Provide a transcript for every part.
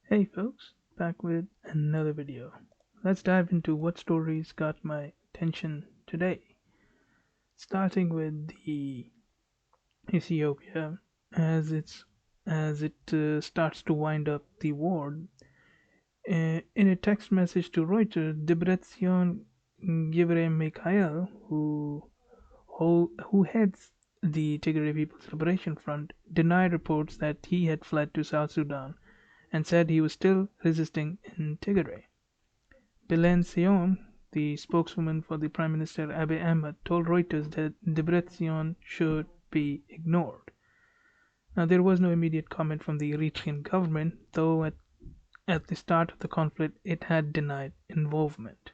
Hey folks, back with another video. Let's dive into what stories got my attention today. Starting with the Ethiopia, as it starts to wind up the war. In a text message to Reuters, Debretsion Gebre Mikhail, who heads the Tigray People's Liberation Front, denied reports that he had fled to South Sudan and said he was still resisting in Tigray. Belen Sion, the spokeswoman for the Prime Minister Abiy Ahmed, told Reuters that Debretsion should be ignored. Now, there was no immediate comment from the Eritrean government, though at the start of the conflict it had denied involvement.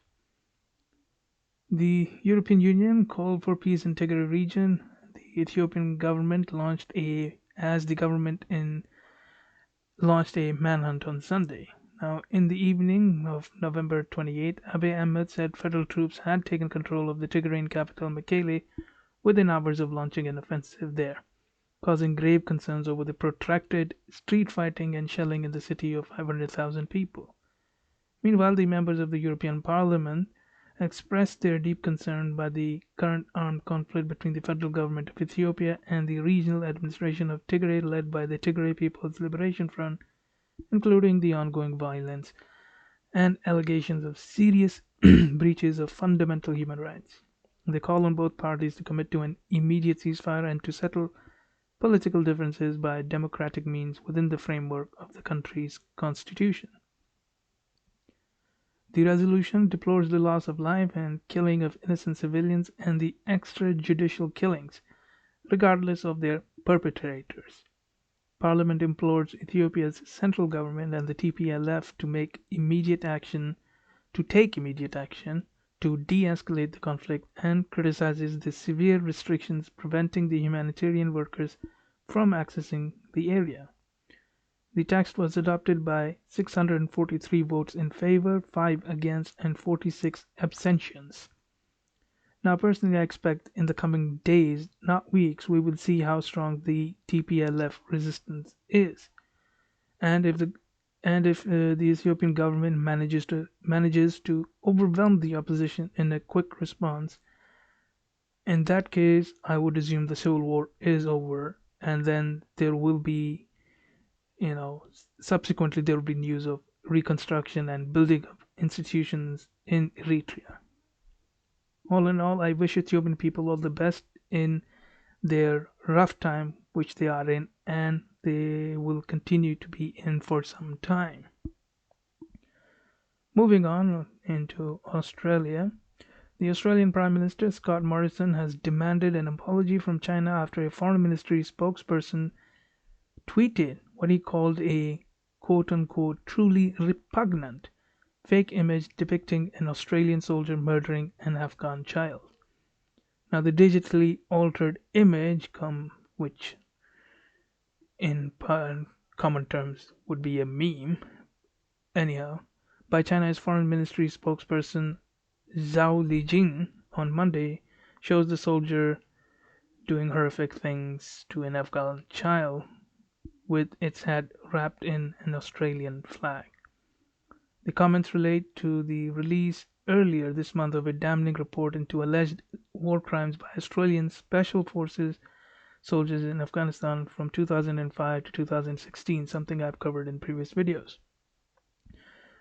The European Union called for peace in Tigray region. The Ethiopian government launched a manhunt on Sunday. Now, in the evening of November 28, Abiy Ahmed said federal troops had taken control of the Tigrayan capital Mekelle within hours of launching an offensive there, causing grave concerns over the protracted street fighting and shelling in the city of 500,000 people. Meanwhile, the members of the European Parliament expressed their deep concern by the current armed conflict between the federal government of Ethiopia and the regional administration of Tigray led by the Tigray People's Liberation Front, including the ongoing violence and allegations of serious breaches of fundamental human rights. They call on both parties to commit to an immediate ceasefire and to settle political differences by democratic means within the framework of the country's constitution. The resolution deplores the loss of life and killing of innocent civilians and the extrajudicial killings, regardless of their perpetrators. Parliament implores Ethiopia's central government and the TPLF to take immediate action to de-escalate the conflict and criticizes the severe restrictions preventing the humanitarian workers from accessing the area. The text was adopted by 643 votes in favor, 5 against, and 46 abstentions. Now, personally, I expect in the coming days, not weeks, we will see how strong the TPLF resistance is, and if the Ethiopian government manages to overwhelm the opposition in a quick response. In that case, I would assume the civil war is over, and then there will be, subsequently there will be news of reconstruction and building of institutions in Eritrea. All in all, I wish Ethiopian people all the best in their rough time which they are in, and they will continue to be in for some time. Moving on into Australia, the Australian Prime Minister Scott Morrison has demanded an apology from China after a foreign ministry spokesperson tweeted what he called a quote unquote truly repugnant fake image depicting an Australian soldier murdering an Afghan child. Now, the digitally altered image, which in common terms would be a meme, anyhow, by China's foreign ministry spokesperson Zhao Lijing on Monday, shows the soldier doing horrific things to an Afghan child with its head wrapped in an Australian flag. The comments relate to the release earlier this month of a damning report into alleged war crimes by Australian Special Forces soldiers in Afghanistan from 2005 to 2016, something I've covered in previous videos.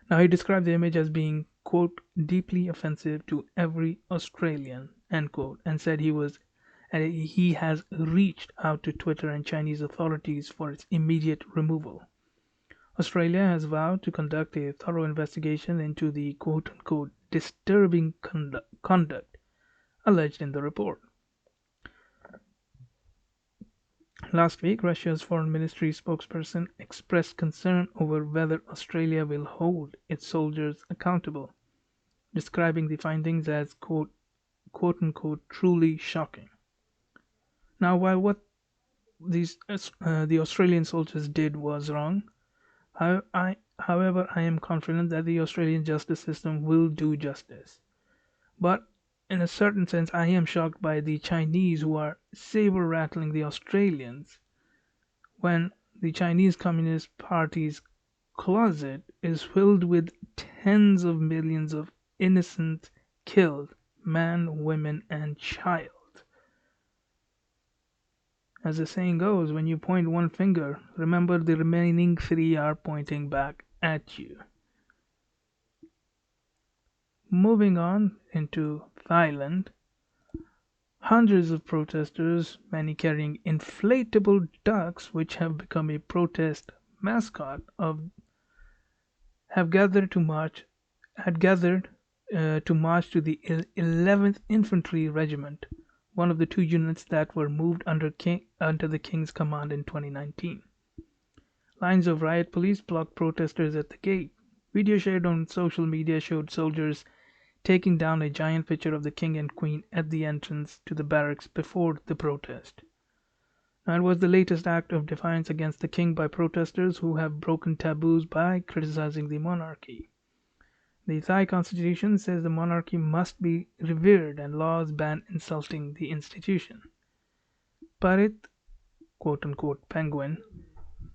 Now, he described the image as being, quote, deeply offensive to every Australian, end quote, and said he has reached out to Twitter and Chinese authorities for its immediate removal. Australia has vowed to conduct a thorough investigation into the quote unquote disturbing conduct alleged in the report. Last week, Russia's foreign ministry spokesperson expressed concern over whether Australia will hold its soldiers accountable, describing the findings as quote unquote truly shocking. Now, while what the Australian soldiers did was wrong, however, I am confident that the Australian justice system will do justice. But in a certain sense, I am shocked by the Chinese who are saber rattling the Australians when the Chinese Communist Party's closet is filled with tens of millions of innocent killed man, women, and child. As the saying goes, when you point one finger, remember the remaining three are pointing back at you. Moving on into Thailand, hundreds of protesters, many carrying inflatable ducks which have become a protest mascot of have gathered to march had gathered to march to the 11th Infantry Regiment, one of the two units that were moved under the King's command in 2019. Lines of riot police blocked protesters at the gate. Video shared on social media showed soldiers taking down a giant picture of the king and queen at the entrance to the barracks before the protest. Now, it was the latest act of defiance against the king by protesters who have broken taboos by criticizing the monarchy. The Thai constitution says the monarchy must be revered and laws ban insulting the institution. Parit, quote unquote, penguin,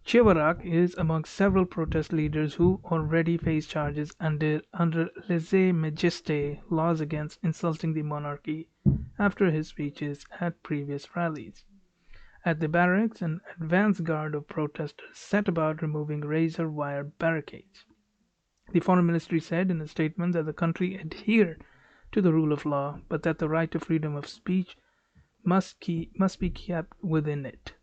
Chivarak is among several protest leaders who already face charges under lèse-majesté laws against insulting the monarchy after his speeches at previous rallies. At the barracks, an advance guard of protesters set about removing razor wire barricades. The Foreign Ministry said in a statement that the country adhered to the rule of law, but that the right to freedom of speech must be kept within it.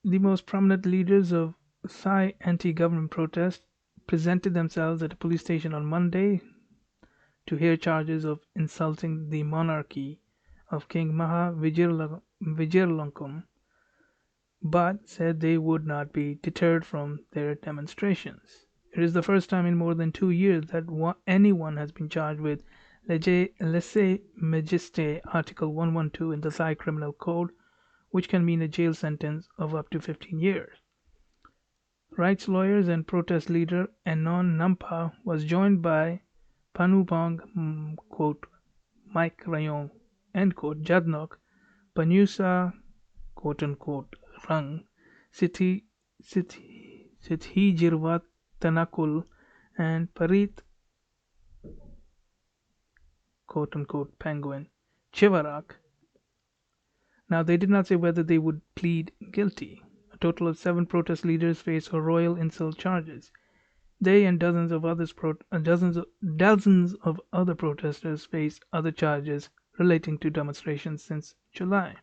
The most prominent leaders of Thai anti-government protests presented themselves at a police station on Monday to hear charges of insulting the monarchy of King Maha Vajiralongkorn, but said they would not be deterred from their demonstrations. It is the first time in more than 2 years that anyone has been charged with lèse-majesté Article 112 in the Thai Criminal Code, which can mean a jail sentence of up to 15 years. Rights lawyers and protest leader Anon Nampa was joined by Panupong, quote, Mike Rayon, end quote, Jadnok, Panyusa, quote unquote, Rang, Sithijirwat Tanakul, and Parit, quote unquote, penguin, Chivarak. Now, they did not say whether they would plead guilty. A total of 7 protest leaders face royal insult charges. They and dozens of other protesters face other charges relating to demonstrations since July.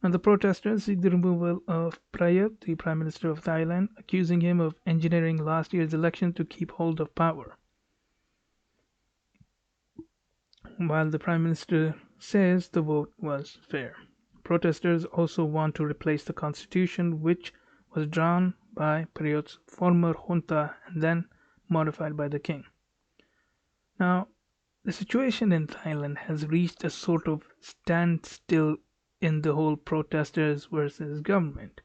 And the protesters seek the removal of Prayut, the Prime Minister of Thailand, accusing him of engineering last year's election to keep hold of power. While the Prime Minister says the vote was fair. Protesters also want to replace the constitution, which was drawn by Prayut's former junta and then modified by the king. Now, the situation in Thailand has reached a sort of standstill in the whole protesters versus government.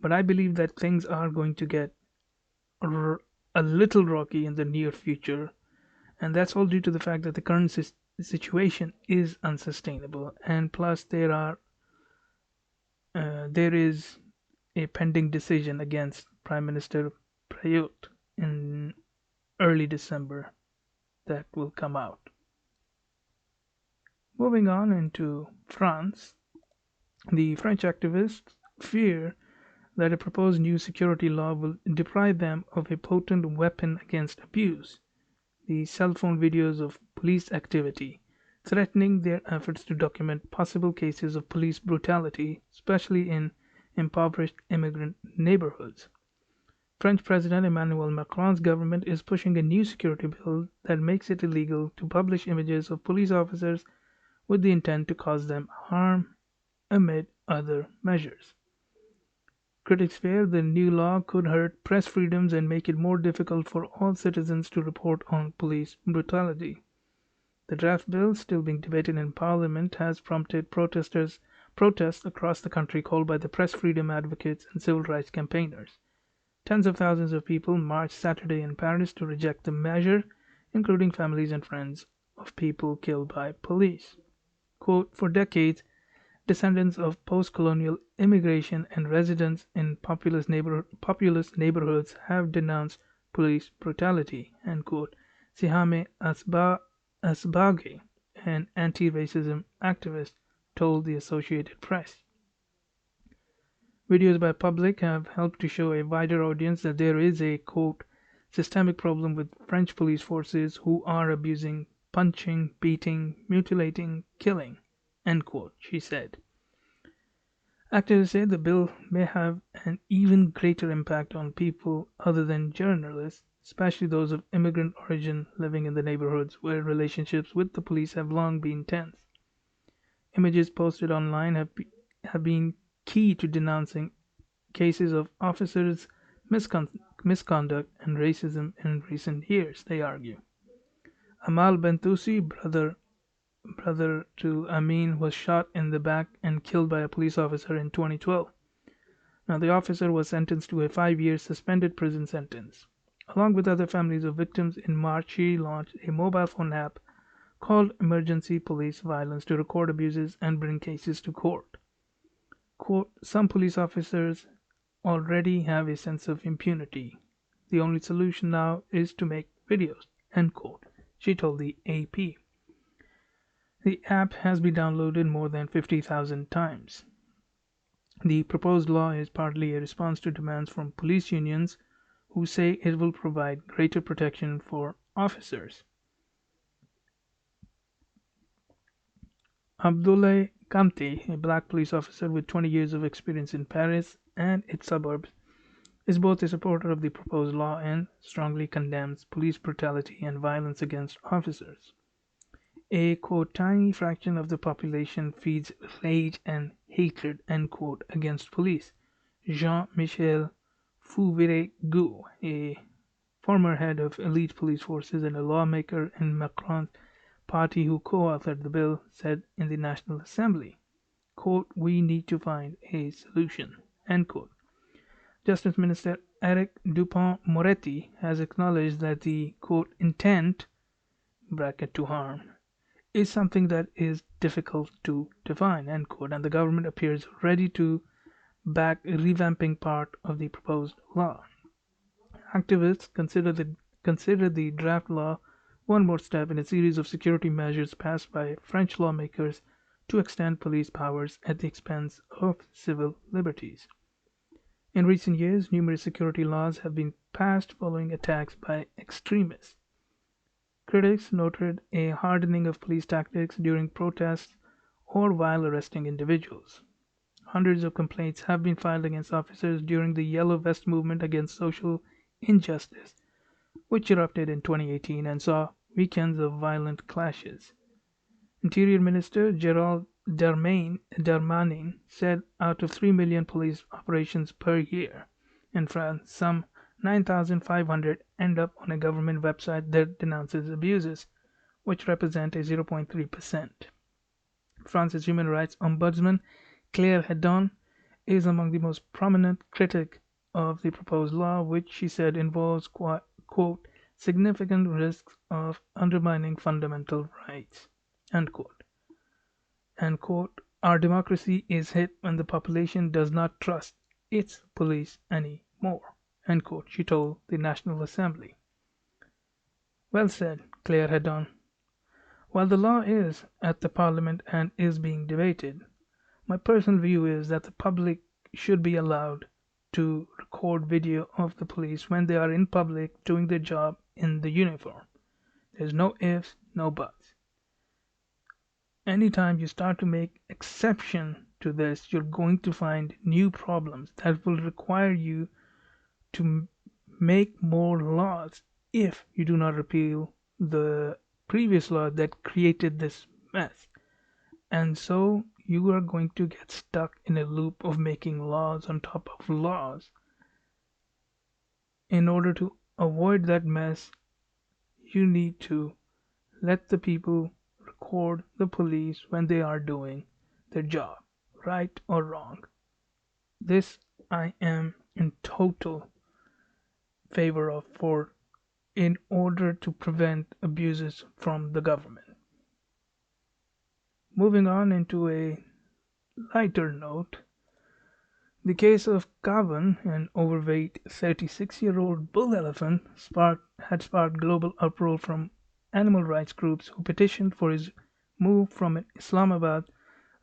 But I believe that things are going to get a little rocky in the near future, and that's all due to the fact that the current situation is unsustainable, and plus there is a pending decision against Prime Minister Prayut in early December that will come out. Moving on into France, the French activists fear that a proposed new security law will deprive them of a potent weapon against abuse, the cell phone videos of police activity, threatening their efforts to document possible cases of police brutality, especially in impoverished immigrant neighborhoods. French President Emmanuel Macron's government is pushing a new security bill that makes it illegal to publish images of police officers with the intent to cause them harm, amid other measures. Critics fear the new law could hurt press freedoms and make it more difficult for all citizens to report on police brutality. The draft bill, still being debated in Parliament, has prompted protests across the country called by the press freedom advocates and civil rights campaigners. Tens of thousands of people marched Saturday in Paris to reject the measure, including families and friends of people killed by police. Quote, for decades, Descendants of post-colonial immigration and residents in populous neighborhoods have denounced police brutality. End quote. Sihame Asbaghi, an anti-racism activist, told the Associated Press. Videos by public have helped to show a wider audience that there is a quote systemic problem with French police forces who are abusing, punching, beating, mutilating, killing. End quote, she said. Activists say the bill may have an even greater impact on people other than journalists, especially those of immigrant origin living in the neighborhoods where relationships with the police have long been tense. Images posted online have been key to denouncing cases of officers' misconduct and racism in recent years, they argue. Amal Bentoussi, brother to Amin, was shot in the back and killed by a police officer in 2012. Now, the officer was sentenced to a 5-year suspended prison sentence. Along with other families of victims, in March she launched a mobile phone app called Emergency Police Violence to record abuses and bring cases to court. Quote, some police officers already have a sense of impunity. The only solution now is to make videos, end quote, she told the AP. The app has been downloaded more than 50,000 times. The proposed law is partly a response to demands from police unions who say it will provide greater protection for officers. Abdoulaye Kamti, a black police officer with 20 years of experience in Paris and its suburbs, is both a supporter of the proposed law and strongly condemns police brutality and violence against officers. A quote, tiny fraction of the population feeds rage and hatred, end quote, against police. Jean-Michel Fouvier-Gu, a former head of elite police forces and a lawmaker in Macron's party who co-authored the bill, said in the National Assembly, quote, we need to find a solution, end quote. Justice Minister Eric Dupont-Moretti has acknowledged that the quote, intent, bracket to harm, is something that is difficult to define, end quote, and the government appears ready to back revamping part of the proposed law. Activists consider the draft law one more step in a series of security measures passed by French lawmakers to extend police powers at the expense of civil liberties. In recent years, numerous security laws have been passed following attacks by extremists. Critics noted a hardening of police tactics during protests or while arresting individuals. Hundreds of complaints have been filed against officers during the Yellow Vest movement against social injustice, which erupted in 2018 and saw weekends of violent clashes. Interior Minister Gerald Darmanin said out of 3 million police operations per year in France, some 9,500 end up on a government website that denounces abuses, which represent a 0.3%. France's human rights ombudsman Claire Hedon is among the most prominent critics of the proposed law, which she said involves, quote, significant risks of undermining fundamental rights, end quote. End quote. Our democracy is hit when the population does not trust its police anymore, end quote, she told the National Assembly. Well said, Claire Hedon. While the law is at the Parliament and is being debated, my personal view is that the public should be allowed to record video of the police when they are in public doing their job in the uniform. There's no ifs, no buts. Anytime you start to make exception to this, you're going to find new problems that will require you to make more laws if you do not repeal the previous law that created this mess. And so you are going to get stuck in a loop of making laws on top of laws. In order to avoid that mess, you need to let the people record the police when they are doing their job, right or wrong. This I am in total favor of for in order to prevent abuses from the government. Moving on into a lighter note, the case of Kaavan, an overweight 36-year-old bull elephant, had sparked global uproar from animal rights groups who petitioned for his move from an Islamabad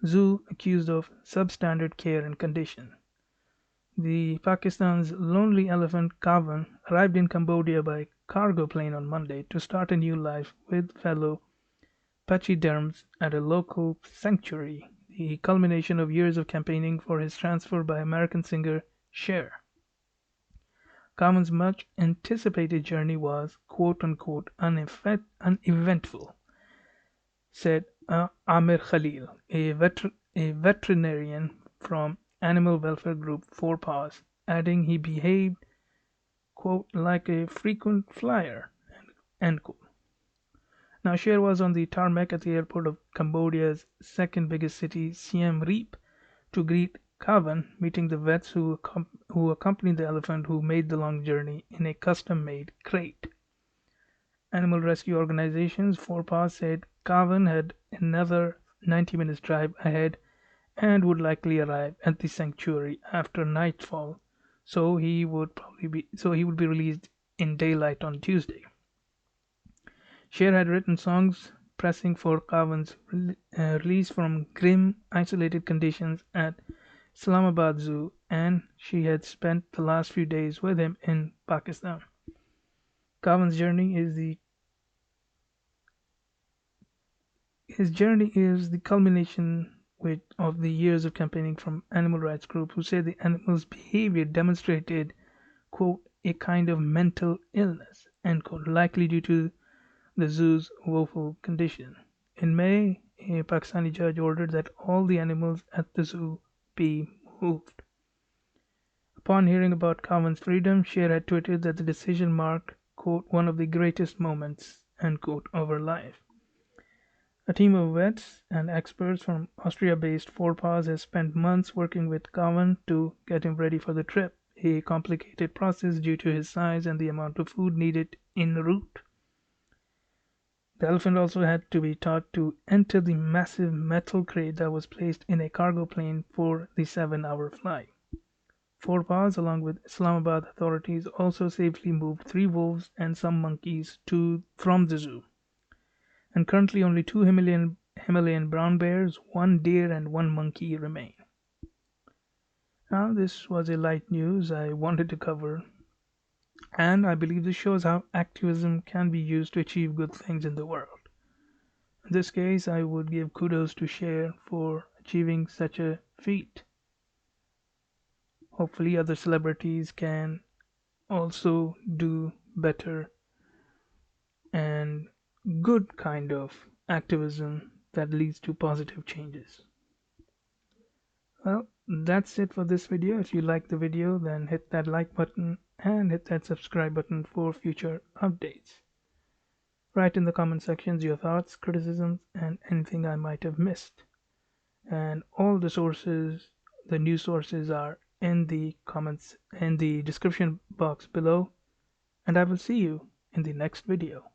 zoo accused of substandard care and condition. The Pakistan's lonely elephant Kaavan arrived in Cambodia by cargo plane on Monday to start a new life with fellow pachyderms at a local sanctuary, the culmination of years of campaigning for his transfer by American singer Cher. Kaavan's much anticipated journey was quote unquote uneventful, said Amir Khalil, a veterinarian from animal welfare group Four Paws, adding he behaved quote like a frequent flyer, end quote. Now, Cher was on the tarmac at the airport of Cambodia's second biggest city, Siem Reap, to greet Kaavan, meeting the vets who accompanied the elephant who made the long journey in a custom-made crate. Animal rescue organizations Four Paws said Kaavan had another 90 minutes drive ahead and would likely arrive at the sanctuary after nightfall, so he would be released in daylight on Tuesday. Cher had written songs pressing for Kaavan's release from grim, isolated conditions at Islamabad Zoo, and she had spent the last few days with him in Pakistan. Kaavan's journey is the culmination of the years of campaigning from animal rights groups who say the animal's behavior demonstrated, quote, a kind of mental illness, end quote, likely due to the zoo's woeful condition. In May, a Pakistani judge ordered that all the animals at the zoo be moved. Upon hearing about Kaavan's freedom, Cher had tweeted that the decision marked, quote, one of the greatest moments, end quote, of her life. A team of vets and experts from Austria-based Four Paws has spent months working with Kaavan to get him ready for the trip, a complicated process due to his size and the amount of food needed en route. The elephant also had to be taught to enter the massive metal crate that was placed in a cargo plane for the 7-hour flight. Four Paws, along with Islamabad authorities, also safely moved 3 wolves and some monkeys from the zoo. And currently only 2 Himalayan brown bears, 1 deer and 1 monkey remain. Now this was a light news I wanted to cover, and I believe this shows how activism can be used to achieve good things in the world. In this case, I would give kudos to Cher for achieving such a feat. Hopefully other celebrities can also do better and good kind of activism that leads to positive changes. Well, that's it for this video. If you liked the video, then hit that like button and hit that subscribe button for future updates. Write in the comment sections your thoughts, criticisms, and anything I might have missed. And all the news sources are in the comments in the description box below, and I will see you in the next video.